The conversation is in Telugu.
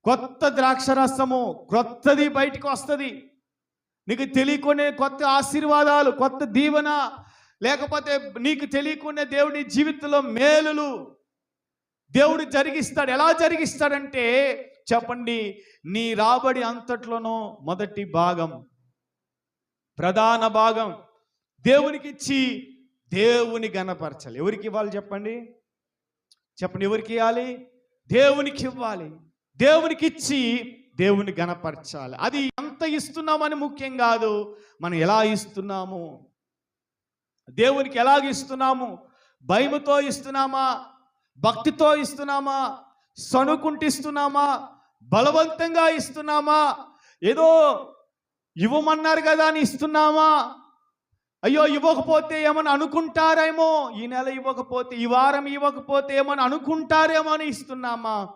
కొత్త ద్రాక్షరసము, క్రొత్తది బయటికి వస్తుంది. నీకు తెలియకునే కొత్త ఆశీర్వాదాలు, కొత్త దీవెన, లేకపోతే నీకు తెలియకునే దేవుడి జీవితంలో మేలులు దేవుడు జరిగిస్తాడు. ఎలా జరిగిస్తాడంటే చెప్పండి, నీ రాబడి అంతట్లోనూ మొదటి భాగం, ప్రధాన భాగం దేవునికి ఇచ్చి దేవుని గణపరచాలి. ఎవరికి ఇవ్వాలి చెప్పండి? చెప్పండి, ఎవరికి ఇవ్వాలి? దేవునికి ఇవ్వాలి. దేవునికి ఇచ్చి దేవుని గణపరచాలి. అది ఎంత ఇస్తున్నామని ముఖ్యం కాదు, మనం ఎలా ఇస్తున్నాము, దేవునికి ఎలాగ ఇస్తున్నాము. భయముతో ఇస్తున్నామా, భక్తితో ఇస్తున్నామా, సణుకుంటూ ఇస్తున్నామా, బలవంతంగా ఇస్తున్నామా, ఏదో ఇవ్వమన్నారు కదా అని ఇస్తున్నామా, అయ్యో ఇవ్వకపోతే ఏమని అనుకుంటారేమో, ఈ నెల ఇవ్వకపోతే, ఈ వారం ఇవ్వకపోతే ఏమని అనుకుంటారేమో అని ఇస్తున్నామా?